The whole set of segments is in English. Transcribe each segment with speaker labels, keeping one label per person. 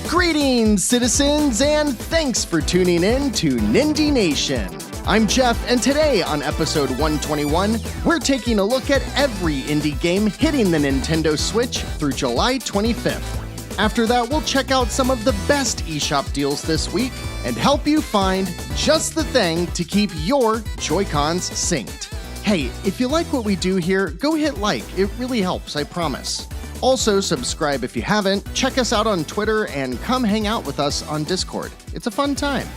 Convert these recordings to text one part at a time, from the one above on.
Speaker 1: Greetings, citizens, and thanks for tuning in to Nindie Nation. I'm Jeff, and today on episode 121, we're taking a look at every indie game hitting the Nintendo Switch through July 25th. After that, we'll check out some of the best eShop deals this week and help you find just the thing to keep your Joy-Cons synced. Hey, if you like what we do here, go hit like. It really helps, I promise. Also, subscribe if you haven't, check us out on Twitter, and come hang out with us on Discord. It's a fun time.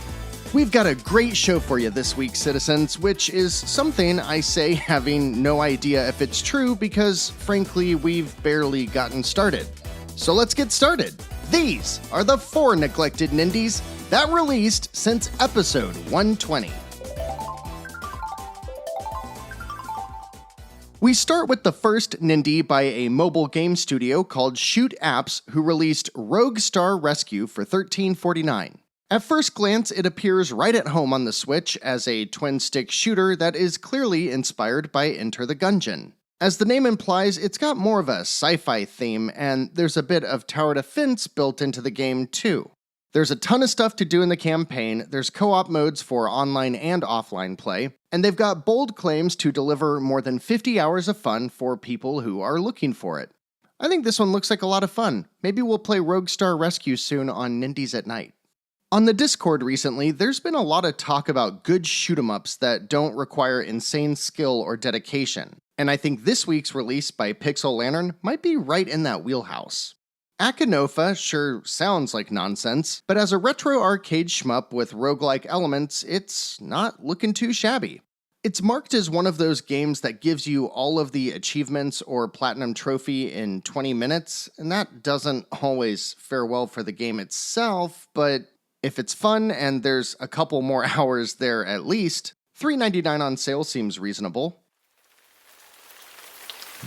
Speaker 1: We've got a great show for you this week, citizens, which is something I say having no idea if it's true because, frankly, we've barely gotten started. So let's get started. These are the 4 neglected Nindies that released since episode 120. We start with the first Nindie by a mobile game studio called Shoot Apps, who released Rogue Star Rescue for $13.49. At first glance, it appears right at home on the Switch as a twin-stick shooter that is clearly inspired by Enter the Gungeon. As the name implies, it's got more of a sci-fi theme, and there's a bit of tower defense built into the game too. There's a ton of stuff to do in the campaign, there's co-op modes for online and offline play, and they've got bold claims to deliver more than 50 hours of fun for people who are looking for it. I think this one looks like a lot of fun. Maybe we'll play Rogue Star Rescue soon on Nindies at Night. On the Discord recently, there's been a lot of talk about good shoot-em-ups that don't require insane skill or dedication, and I think this week's release by Pixel Lantern might be right in that wheelhouse. Akinofa sure sounds like nonsense, but as a retro arcade shmup with roguelike elements, it's not looking too shabby. It's marked as one of those games that gives you all of the achievements or platinum trophy in 20 minutes, and that doesn't always fare well for the game itself, but if it's fun and there's a couple more hours there at least, $3.99 on sale seems reasonable.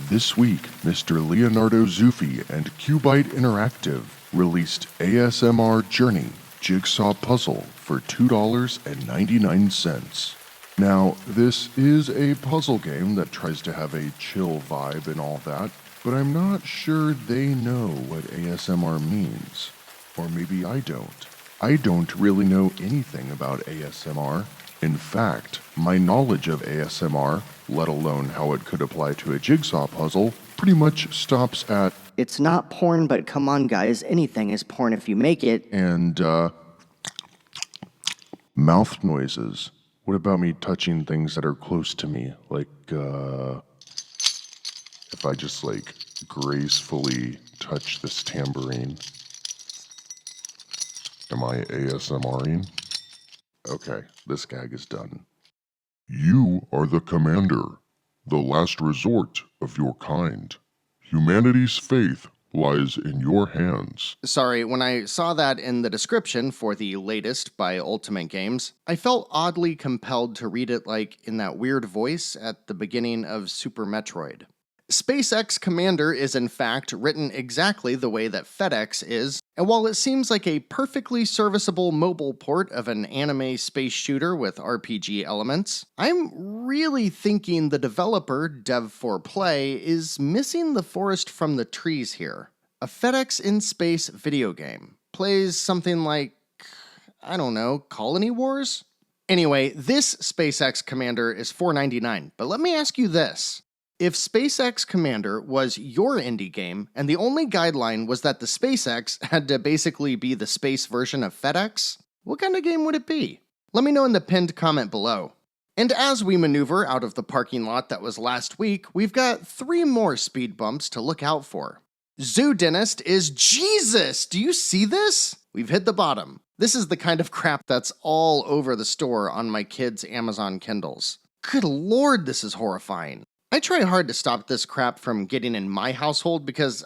Speaker 2: This week, Mr. Leonardo Zuffi and Cubite Interactive released ASMR Journey Jigsaw Puzzle for $2.99. Now, this is a puzzle game that tries to have a chill vibe and all that, but I'm not sure they know what ASMR means. Or maybe I don't. I don't really know anything about ASMR. In fact, my knowledge of ASMR, let alone how it could apply to a jigsaw puzzle, pretty much stops at,
Speaker 3: "It's not porn, but come on guys, anything is porn if you make it."
Speaker 2: And, mouth noises. What about me touching things that are close to me? Like, if I just, gracefully touch this tambourine. Am I ASMRing? Okay, this gag is done. You are the commander, the last resort of your kind. Humanity's faith lies in your hands.
Speaker 1: Sorry, when I saw that in the description for the latest by Ultimate Games, I felt oddly compelled to read it in that weird voice at the beginning of Super Metroid. SpaceX Commander is in fact written exactly the way that FedEx is, and while it seems like a perfectly serviceable mobile port of an anime space shooter with RPG elements, I'm really thinking the developer, Dev4Play, is missing the forest from the trees here. A FedEx in space video game plays something like, I don't know, Colony Wars? Anyway, this SpaceX Commander is $4.99, but let me ask you this. If SpaceX Commander was your indie game, and the only guideline was that the SpaceX had to basically be the space version of FedEx, what kind of game would it be? Let me know in the pinned comment below. And as we maneuver out of the parking lot that was last week, we've got 3 more speed bumps to look out for. Zoo Dentist is Jesus! Do you see this? We've hit the bottom. This is the kind of crap that's all over the store on my kids' Amazon Kindles. Good lord, this is horrifying. I try hard to stop this crap from getting in my household because,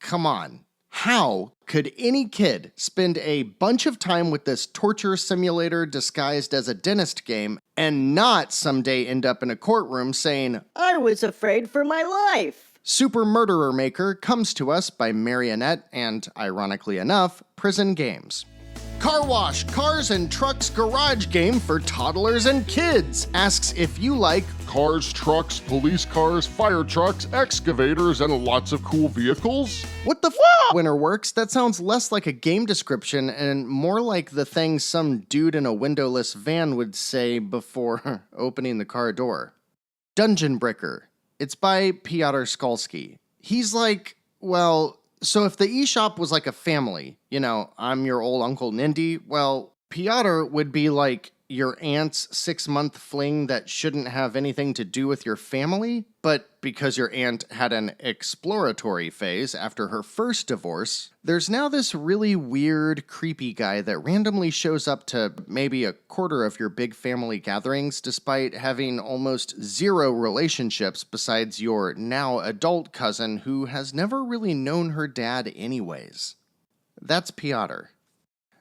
Speaker 1: come on. How could any kid spend a bunch of time with this torture simulator disguised as a dentist game and not someday end up in a courtroom saying,
Speaker 3: "I was afraid for my life"?
Speaker 1: Super Murderer Maker comes to us by Marionette and, ironically enough, Prison Games. Car Wash, Cars and Trucks Garage Game for Toddlers and Kids asks if you like
Speaker 2: Cars, trucks, police cars, fire trucks, excavators, and lots of cool vehicles?
Speaker 1: What the Winter Works? That sounds less like a game description and more like the thing some dude in a windowless van would say before opening the car door. Dungeon Bricker. It's by Piotr Skalski. He's like, well, so if the eShop was like a family, I'm your old Uncle Nindie, well, Piotr would be like your aunt's 6-month fling that shouldn't have anything to do with your family, but because your aunt had an exploratory phase after her first divorce, there's now this really weird, creepy guy that randomly shows up to maybe a quarter of your big family gatherings despite having almost zero relationships besides your now adult cousin who has never really known her dad anyways. That's Piotr.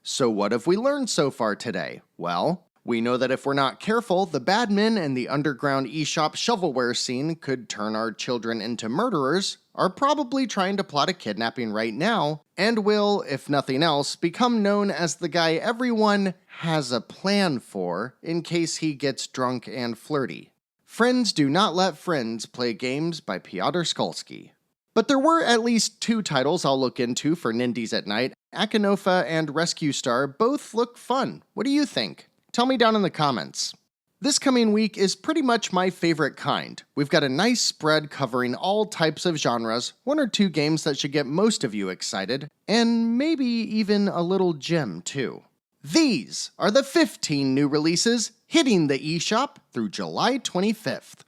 Speaker 1: So what have we learned so far today? Well, we know that if we're not careful, the badmen and the underground eShop shovelware scene could turn our children into murderers, are probably trying to plot a kidnapping right now, and will, if nothing else, become known as the guy everyone has a plan for in case he gets drunk and flirty. Friends Do Not Let Friends Play Games by Piotr Skalski. But there were at least 2 titles I'll look into for Nindies at Night. Akinofa and Rescue Star both look fun. What do you think? Tell me down in the comments. This coming week is pretty much my favorite kind. We've got a nice spread covering all types of genres, 1 or 2 games that should get most of you excited, and maybe even a little gem too. These are the 15 new releases hitting the eShop through July 25th.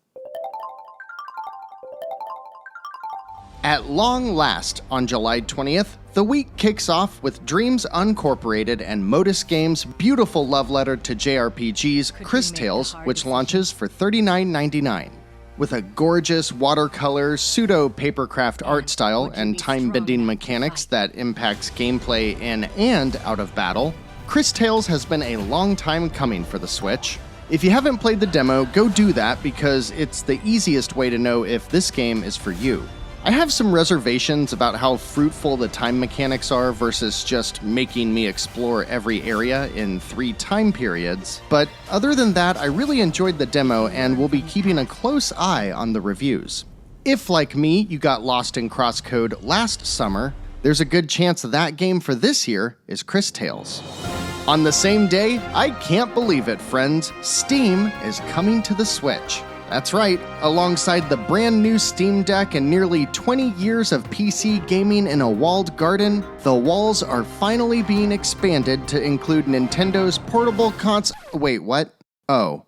Speaker 1: At long last, on July 20th, the week kicks off with Dreams Uncorporated and Modus Games' beautiful love letter to JRPGs, Cris Tales, which launches for $39.99. With a gorgeous watercolor, pseudo-papercraft art style and time-bending mechanics that impacts gameplay in and out of battle, Cris Tales has been a long time coming for the Switch. If you haven't played the demo, go do that because it's the easiest way to know if this game is for you. I have some reservations about how fruitful the time mechanics are versus just making me explore every area in 3 time periods, but other than that, I really enjoyed the demo and will be keeping a close eye on the reviews. If, like me, you got lost in Crosscode last summer, there's a good chance that game for this year is Cris Tales. On the same day, I can't believe it, friends, Steam is coming to the Switch. That's right, alongside the brand new Steam Deck and nearly 20 years of PC gaming in a walled garden, the walls are finally being expanded to include Nintendo's portable console. Wait, what? Oh.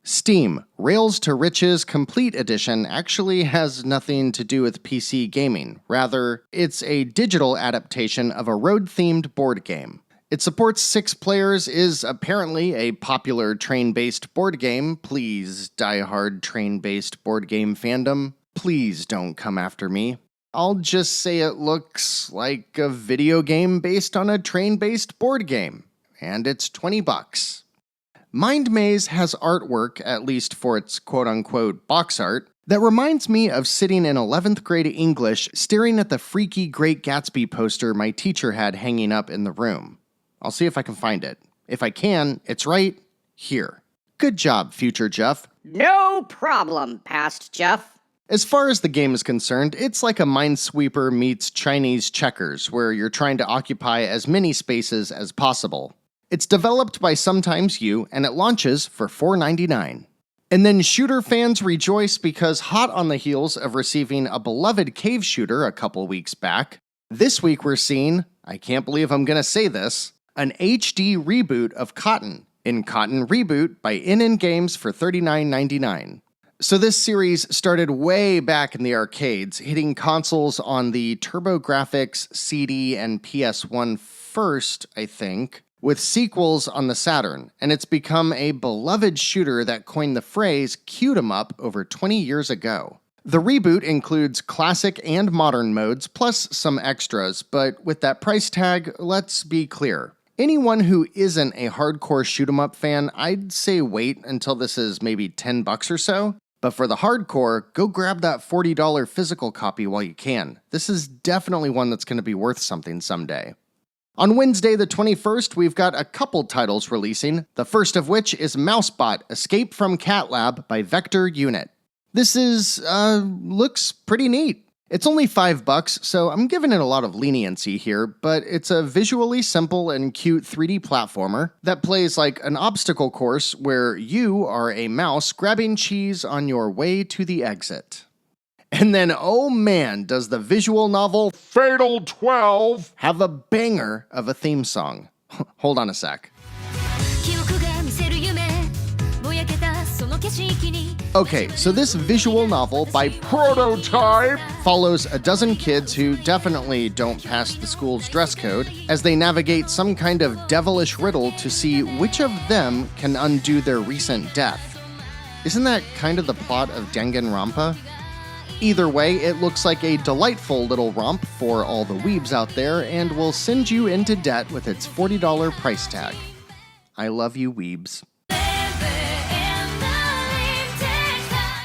Speaker 1: Steam Rails to Riches Complete Edition actually has nothing to do with PC gaming. Rather, it's a digital adaptation of a road-themed board game. It supports 6 players, is apparently a popular train-based board game. Please, die-hard train-based board game fandom, please don't come after me. I'll just say it looks like a video game based on a train-based board game, and it's $20. Mind Maze has artwork, at least for its quote-unquote box art, that reminds me of sitting in 11th grade English staring at the freaky Great Gatsby poster my teacher had hanging up in the room. I'll see if I can find it. If I can, it's right here. Good job, future Jeff.
Speaker 4: No problem, past Jeff.
Speaker 1: As far as the game is concerned, it's like a Minesweeper meets Chinese checkers, where you're trying to occupy as many spaces as possible. It's developed by Sometimes You, and it launches for $4.99. And then shooter fans rejoice because hot on the heels of receiving a beloved cave shooter a couple weeks back, this week we're seeing, I can't believe I'm gonna say this, an HD reboot of Cotton, in Cotton Reboot by NN Games for $39.99. So this series started way back in the arcades, hitting consoles on the TurboGrafx, CD, and PS1 first, I think, with sequels on the Saturn, and it's become a beloved shooter that coined the phrase "queued 'em up" over 20 years ago. The reboot includes classic and modern modes, plus some extras, but with that price tag, let's be clear. Anyone who isn't a hardcore shoot-'em-up fan, I'd say wait until this is maybe $10 or so. But for the hardcore, go grab that $40 physical copy while you can. This is definitely one that's going to be worth something someday. On Wednesday the 21st, we've got a couple titles releasing, the first of which is Mousebot Escape from Cat Lab by Vector Unit. This looks pretty neat. It's only $5, so I'm giving it a lot of leniency here, but it's a visually simple and cute 3D platformer that plays like an obstacle course where you are a mouse grabbing cheese on your way to the exit. And then, oh man, does the visual novel
Speaker 2: Fatal 12
Speaker 1: have a banger of a theme song. Hold on a sec. Okay, so this visual novel by
Speaker 2: Prototype
Speaker 1: follows a dozen kids who definitely don't pass the school's dress code as they navigate some kind of devilish riddle to see which of them can undo their recent death. Isn't that kind of the plot of Danganronpa? Either way, it looks like a delightful little romp for all the weebs out there and will send you into debt with its $40 price tag. I love you, weebs.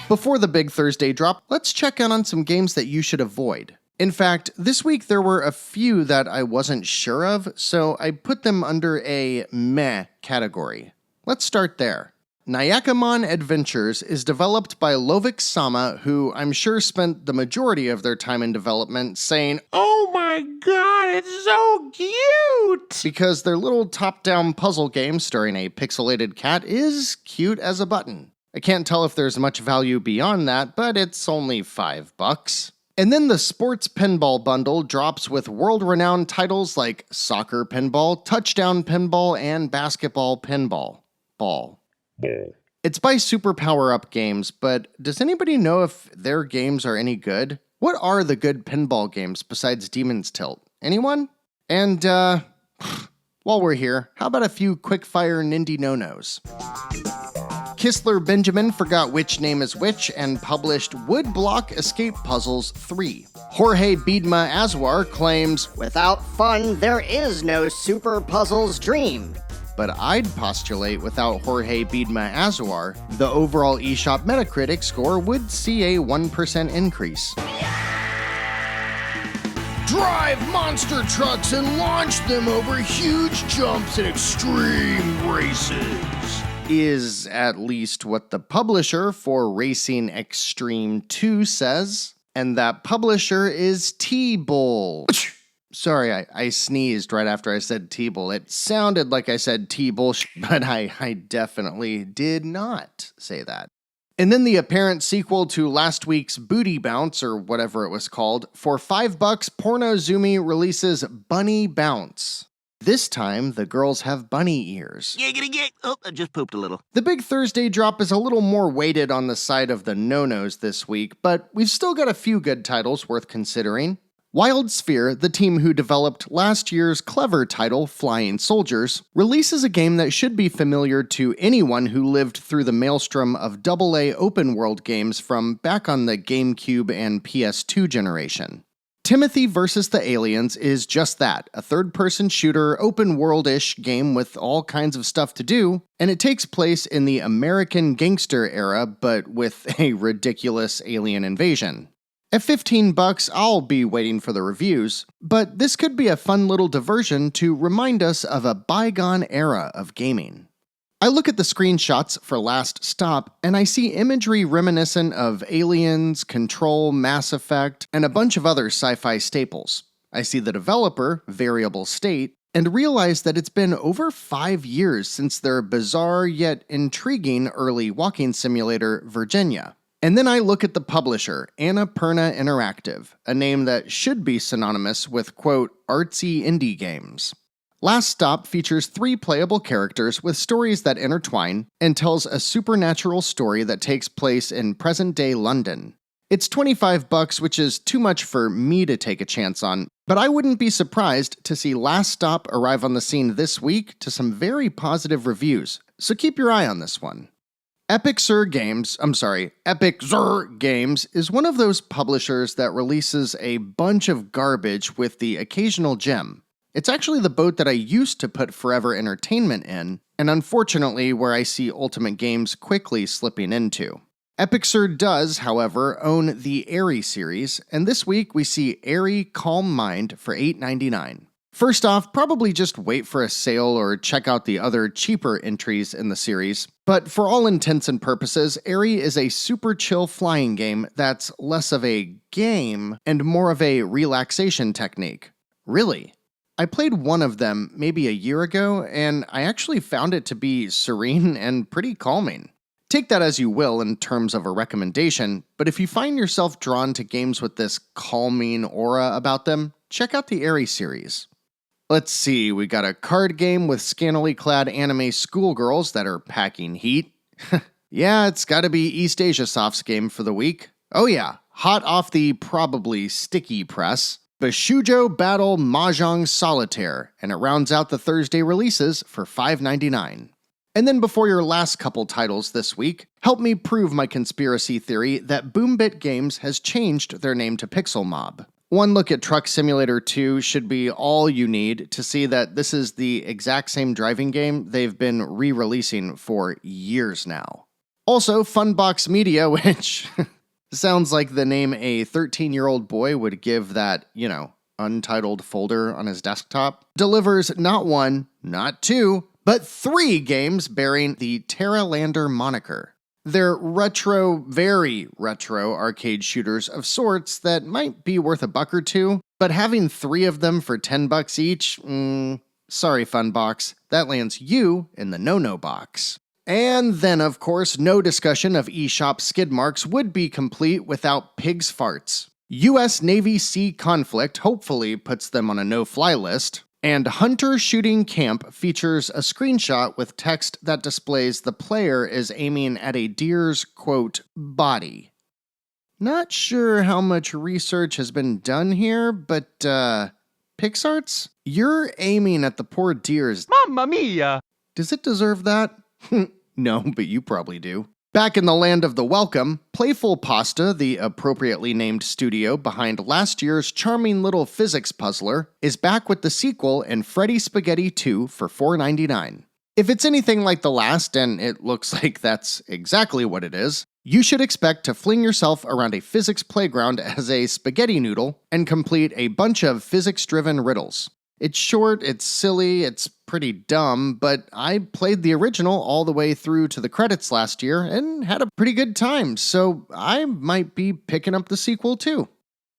Speaker 1: Before the big Thursday drop, let's check in on some games that you should avoid. In fact, this week there were a few that I wasn't sure of, so I put them under a meh category. Let's start there. Nyakamon Adventures is developed by Lovik Sama, who I'm sure spent the majority of their time in development saying, "Oh my god, it's so cute!" Because their little top-down puzzle game starring a pixelated cat is cute as a button. I can't tell if there's much value beyond that, but it's only $5. And then the Sports Pinball Bundle drops with world-renowned titles like Soccer Pinball, Touchdown Pinball, and Basketball Pinball. It's by Super Power Up Games, but does anybody know if their games are any good? What are the good pinball games besides Demon's Tilt? Anyone? And, while we're here, how about a few quick-fire Nindie no-nos? Kistler Benjamin forgot which name is which and published Woodblock Escape Puzzles 3. Jorge Biedma Aswar claims,
Speaker 4: Without fun, there is no Super Puzzles Dream.
Speaker 1: but I'd postulate without Jorge Biedma Aswar, the overall eShop Metacritic score would see a 1% increase. Drive monster trucks and launch them over huge jumps in extreme races, is at least what the publisher for Racing Extreme 2 says, and that publisher is T-Bull. Sorry, I sneezed right after I said T-Bull. It sounded like I said T-Bull, but I definitely did not say that. And then the apparent sequel to last week's Booty Bounce, or whatever it was called, for $5, Pornozumi releases Bunny Bounce. This time, the girls have bunny ears.
Speaker 5: Oh, I just pooped a little.
Speaker 1: The big Thursday drop is a little more weighted on the side of the no-nos this week, but we've still got a few good titles worth considering. Wild Sphere, the team who developed last year's clever title, Flying Soldiers, releases a game that should be familiar to anyone who lived through the maelstrom of AA open-world games from back on the GameCube and PS2 generation. Timothy vs. the Aliens is just that, a third-person shooter, open-world-ish game with all kinds of stuff to do, and it takes place in the American gangster era, but with a ridiculous alien invasion. At $15, I'll be waiting for the reviews, but this could be a fun little diversion to remind us of a bygone era of gaming. I look at the screenshots for Last Stop, and I see imagery reminiscent of Aliens, Control, Mass Effect, and a bunch of other sci-fi staples. I see the developer, Variable State, and realize that it's been over 5 years since their bizarre yet intriguing early walking simulator, Virginia. And then I look at the publisher, Annapurna Interactive, a name that should be synonymous with, quote, artsy indie games. Last Stop features 3 playable characters with stories that intertwine and tells a supernatural story that takes place in present-day London. It's $25, which is too much for me to take a chance on, but I wouldn't be surprised to see Last Stop arrive on the scene this week to some very positive reviews, so keep your eye on this one. Epic Xur Games is one of those publishers that releases a bunch of garbage with the occasional gem. It's actually the boat that I used to put Forever Entertainment in, and unfortunately where I see Ultimate Games quickly slipping into. Epic Xur does, however, own the Airy series, and this week we see Airy Calm Mind for $8.99. First off, probably just wait for a sale or check out the other cheaper entries in the series. But for all intents and purposes, Airy is a super chill flying game that's less of a game and more of a relaxation technique. Really. I played one of them maybe a year ago, and I actually found it to be serene and pretty calming. Take that as you will in terms of a recommendation, but if you find yourself drawn to games with this calming aura about them, check out the Airy series. Let's see, we got a card game with scantily clad anime schoolgirls that are packing heat. Yeah, it's gotta be East Asia Soft's game for the week. Oh yeah, hot off the probably sticky press, Bishujo Battle Mahjong Solitaire, and it rounds out the Thursday releases for $5.99. And then before your last couple titles this week, help me prove my conspiracy theory that Boombit Games has changed their name to Pixel Mob. One look at Truck Simulator 2 should be all you need to see that this is the exact same driving game they've been re-releasing for years now. Also, Funbox Media, which sounds like the name a 13-year-old boy would give that, untitled folder on his desktop, delivers not one, not two, but 3 games bearing the Terralander moniker. They're retro, very retro arcade shooters of sorts that might be worth $1 or $2, but having 3 of them for $10 each, sorry Funbox, that lands you in the no-no box. And then, of course, no discussion of eShop skid marks would be complete without Pig's Farts. US Navy Sea conflict hopefully puts them on a no-fly list. And Hunter Shooting Camp features a screenshot with text that displays the player is aiming at a deer's, quote, body. Not sure how much research has been done here, but, Pixarts? You're aiming at the poor deer's...
Speaker 6: Mamma mia!
Speaker 1: Does it deserve that? No, but you probably do. Back in the land of the welcome, Playful Pasta, the appropriately named studio behind last year's charming little physics puzzler, is back with the sequel in Freddy Spaghetti 2 for $4.99. If it's anything like the last, and it looks like that's exactly what it is, you should expect to fling yourself around a physics playground as a spaghetti noodle and complete a bunch of physics-driven riddles. It's short, it's silly, it's pretty dumb, but I played the original all the way through to the credits last year and had a pretty good time, so I might be picking up the sequel too.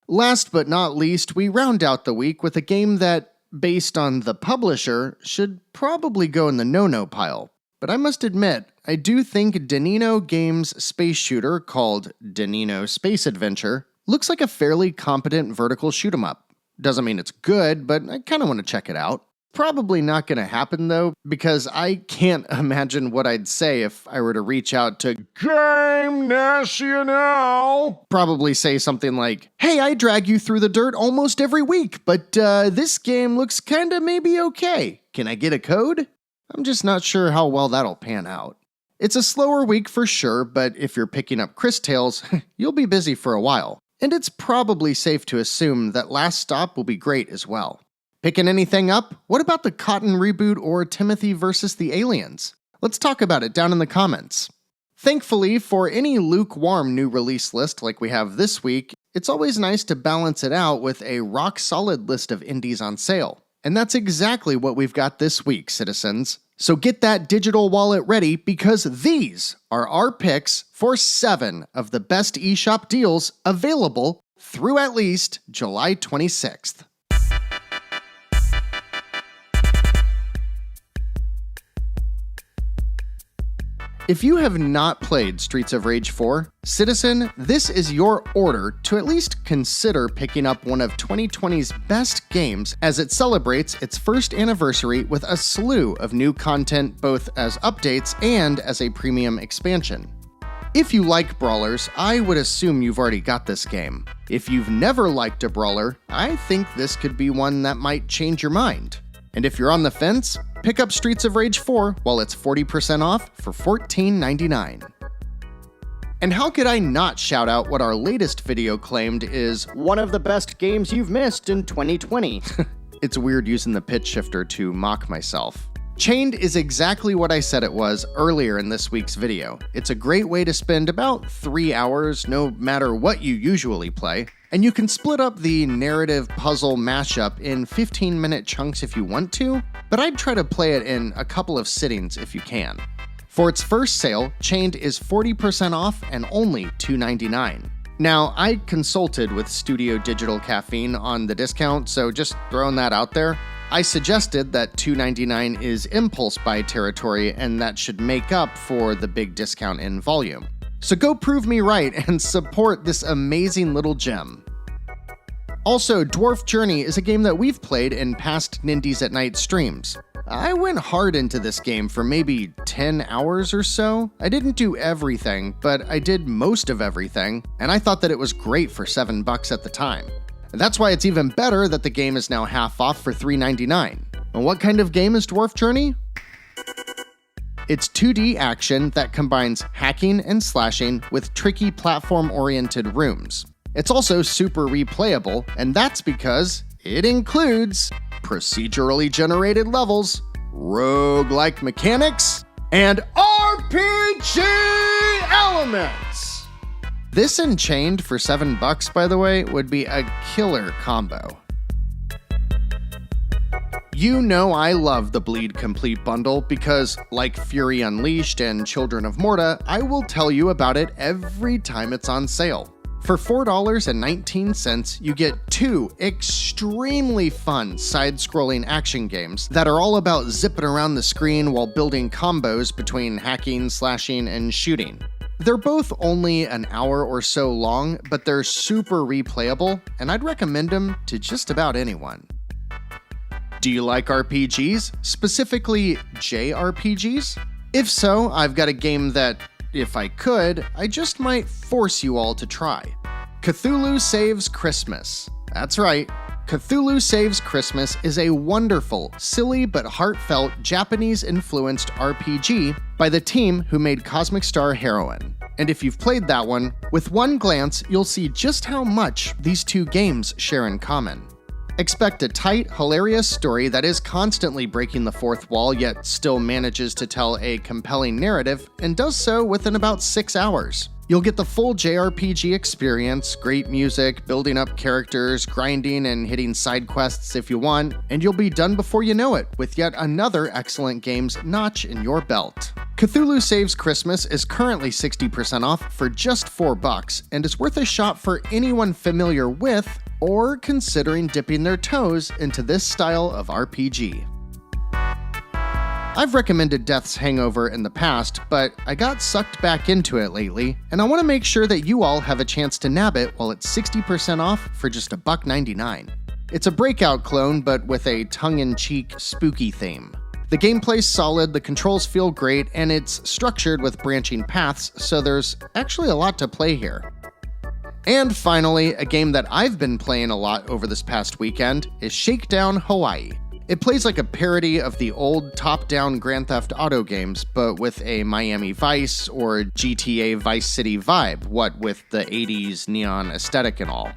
Speaker 1: Last but not least, we round out the week with a game that, based on the publisher, should probably go in the no-no pile. But I must admit, I do think Danino Games' space shooter called Danino Space Adventure looks like a fairly competent vertical shoot-'em-up. Doesn't mean it's good, but I kind of want to check it out. Probably not going to happen though, because I can't imagine what I'd say if I were to reach out to Game National. Probably say something like, hey, I drag you through the dirt almost every week, but this game looks kinda maybe okay. Can I get a code? I'm just not sure how well that'll pan out. It's a slower week for sure, but if you're picking up Cris Tales, you'll be busy for a while. And it's probably safe to assume that Last Stop will be great as well. Picking anything up? What about the Cotton reboot or Timothy vs. the Aliens? Let's talk about it down in the comments. Thankfully, for any lukewarm new release list like we have this week, it's always nice to balance it out with a rock-solid list of indies on sale. And that's exactly what we've got this week, citizens. So get that digital wallet ready because these are our picks for 7 of the best eShop deals available through at least July 26th. If you have not played Streets of Rage 4, citizen, this is your order to at least consider picking up one of 2020's best games as it celebrates its first anniversary with a slew of new content both as updates and as a premium expansion. If you like brawlers, I would assume you've already got this game. If you've never liked a brawler, I think this could be one that might change your mind. And if you're on the fence, pick up Streets of Rage 4 while it's 40% off for $14.99. And how could I not shout out what our latest video claimed is
Speaker 4: One of the best games you've missed in 2020.
Speaker 1: It's weird using the pitch shifter to mock myself. Chained is exactly what I said it was earlier in this week's video. It's a great way to spend about 3 hours, no matter what you usually play, And you can split up the narrative puzzle mashup in 15-minute chunks if you want to, but I'd try to play it in a couple of sittings if you can. For its first sale, Chained is 40% off and only $2.99. Now, I consulted with Studio Digital Caffeine on the discount, so just throwing that out there. I suggested that $2.99 is impulse buy territory, and that should make up for the big discount in volume. So go prove me right and support this amazing little gem. Also, Dwarf Journey is a game that we've played in past Nindies at Night streams. I went hard into this game for maybe 10 hours or so. I didn't do everything, but I did most of everything, and I thought that it was great for $7 at the time. And that's why it's even better that the game is now half off for $3.99. And what kind of game is Dwarf Journey? It's 2D action that combines hacking and slashing with tricky platform-oriented rooms. It's also super replayable, and that's because it includes procedurally generated levels, roguelike mechanics, and RPG elements! This and Chained for $7, by the way, would be a killer combo. You know I love the Bleed Complete bundle because, like Fury Unleashed and Children of Morta, I will tell you about it every time it's on sale. For $4.19, you get 2 extremely fun side-scrolling action games that are all about zipping around the screen while building combos between hacking, slashing, and shooting. They're both only an hour or so long, but they're super replayable, and I'd recommend them to just about anyone. Do you like RPGs, specifically JRPGs? If so, I've got a game that, if I could, I just might force you all to try. Cthulhu Saves Christmas. That's right, Cthulhu Saves Christmas is a wonderful, silly but heartfelt Japanese-influenced RPG by the team who made Cosmic Star Heroine. And if you've played that one, with one glance you'll see just how much these two games share in common. Expect a tight, hilarious story that is constantly breaking the fourth wall yet still manages to tell a compelling narrative, and does so within about 6 hours. You'll get the full JRPG experience, great music, building up characters, grinding and hitting side quests if you want, and you'll be done before you know it with yet another excellent game's notch in your belt. Cthulhu Saves Christmas is currently 60% off for just $4 and is worth a shot for anyone familiar with or considering dipping their toes into this style of RPG. I've recommended Death's Hangover in the past, but I got sucked back into it lately, and I want to make sure that you all have a chance to nab it while it's 60% off for just $1.99. It's a Breakout clone, but with a tongue-in-cheek, spooky theme. The gameplay's solid, the controls feel great, and it's structured with branching paths, so there's actually a lot to play here. And finally, a game that I've been playing a lot over this past weekend is Shakedown Hawaii. It plays like a parody of the old top-down Grand Theft Auto games, but with a Miami Vice or GTA Vice City vibe, what with the 80s neon aesthetic and all.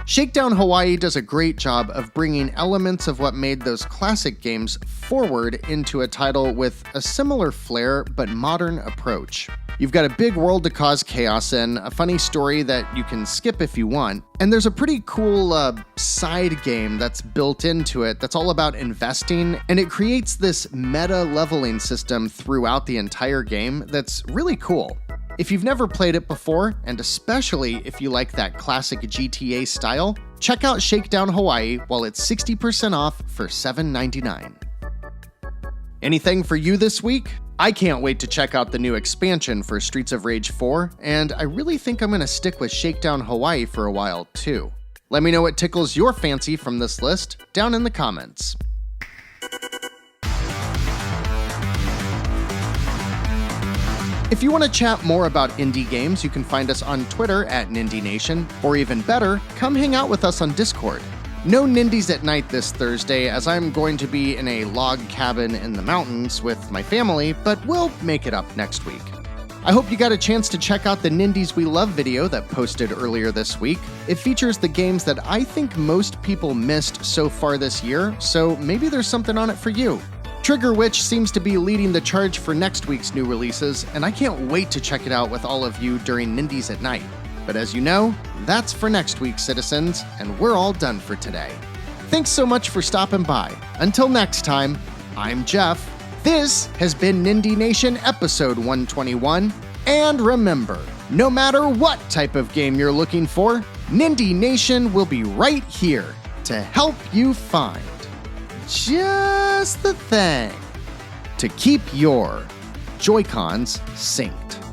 Speaker 1: Shakedown Hawaii does a great job of bringing elements of what made those classic games forward into a title with a similar flair but modern approach. You've got a big world to cause chaos in, a funny story that you can skip if you want, and there's a pretty cool side game that's built into it that's all about investing, and it creates this meta leveling system throughout the entire game that's really cool. If you've never played it before, and especially if you like that classic GTA style, check out Shakedown Hawaii while it's 60% off for $7.99. Anything for you this week? I can't wait to check out the new expansion for Streets of Rage 4, and I really think I'm going to stick with Shakedown Hawaii for a while too. Let me know what tickles your fancy from this list down in the comments. If you want to chat more about indie games, you can find us on Twitter at Nindie Nation, or even better, come hang out with us on Discord. No Nindies at night this Thursday, as I'm going to be in a log cabin in the mountains with my family, but we'll make it up next week. I hope you got a chance to check out the Nindies We Love video that posted earlier this week. It features the games that I think most people missed so far this year, so maybe there's something on it for you. Trigger Witch seems to be leading the charge for next week's new releases, and I can't wait to check it out with all of you during Nindies at Night. But as you know, that's for next week, citizens, and we're all done for today. Thanks so much for stopping by. Until next time, I'm Jeff. This has been Nindie Nation episode 121. And remember, no matter what type of game you're looking for, Nindie Nation will be right here to help you find just the thing to keep your Joy-Cons synced.